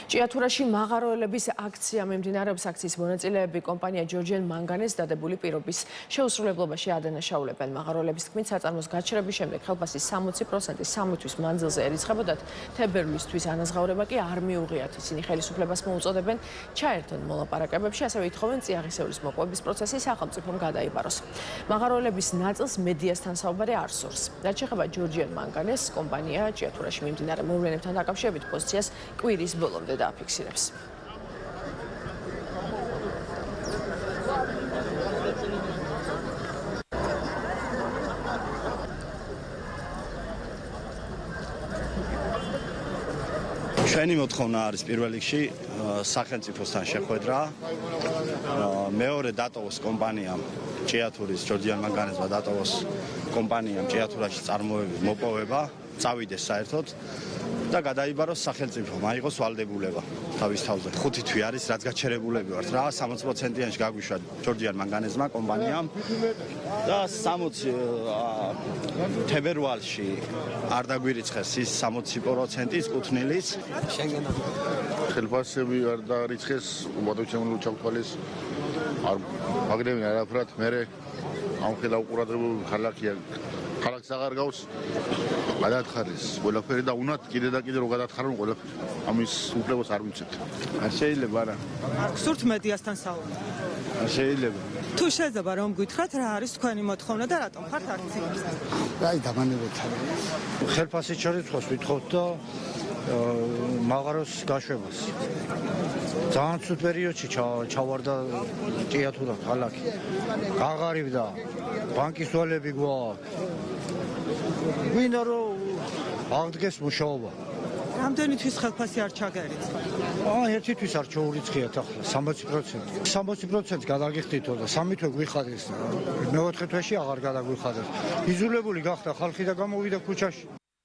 ჭიათურაში მაღაროელების აქცია მიმდინარეობს. აქციის მონაწილეები კომპანია Georgian Manganese დადებული პირობის შეუსრულებლობაში ადანაშაულებენ. მაღაროელების თქმით, საწარმოს გაჩერების შემდეგ ხელფასის 60% 3 თვის მანძილზე ერიცხებოდათ. თებერვლისთვის ანაზღაურება კი არ მიუღიათ. ისინი ხელისუფლებას მოუწოდებენ ჩაერთონ მოლაპარაკებებში, ასევე ითხოვენ წიაღისეულის მოპოვების პროცესი სახელმწიფომ გადაიბაროს. მაღაროელების ნაწილს მედიასთან საუბარი არ სურს. რაც შეეხება Georgian Manganese კომპანია ჭიათურაში მიმდინარე მოვლენებთან დაკავშირებით პოზიციას კვირის ბოლომდე დააფიქსირებს. ჩვენი მოთხოვნა არის პირველ რიგში სახელმწიფოსთან შეხვედრა. მეორე დატოვოს კომპანიამ ჭიათურის Georgian Manganese-მა დატოვოს კომპანიამ ჭიათურაში წარმოების მოპოვება, წავიდეს საერთოდ და გადაიბაროს სახელმწიფომ, აიღოს ვალდებულება თავის თავზე. 5 თვე არის, რაც გაჩერებულები ვართ რა, 60%-იანში გაგვიშვა Georgian Manganese-მა კომპანიამ და 60 თებერვალში არ დაგვირიცხეს ის 60%-ის კუთვნილის. ხელფასები არ დაარიცხეს, უპატვიჩემული ჩავთვალეს. არ აგრევენ არაფრად, მე ამ ხელა უყურადღებო ხალხია. ხალხს აღარ გავს გადათხარეს ყველაფერი და უნდათ კიდე და კიდე რო გადათხარონ ყველაფერი. ამის უფლებას არ მიცეთ. არ შეიძლება არა. გსურთ მედიასთან საუბარი. არ შეიძლება. თუ შეიძლება რომ გითხრათ რა არის თქვენი მოთხოვნა და რატომ ხართ აქციაში? აი დამანებოთ. ხელფასის ჩარიცხვას ვითხოვთ და მაღაროს გაშვებას. ძალიან ცუდ პერიოდში ჩავარდა ჭიათურა ქალაქი. გაღარიბდა. ბანკის ვალები გვაქვს. მინდა რომ აღდგეს მუშაობა. რამდენი თვის ხელფასი არ ჩაგერიცხა? ერთი თვის არ ჩაურიცხიათ ახლა 60%. 60% გადაგიხდითო და 3 თვე გვიხადეს. მე 4 თვეში აღარ გადაგვიხადეს. იზოლებული გახდა ხალხი და გამოვიდა ქუჩაში.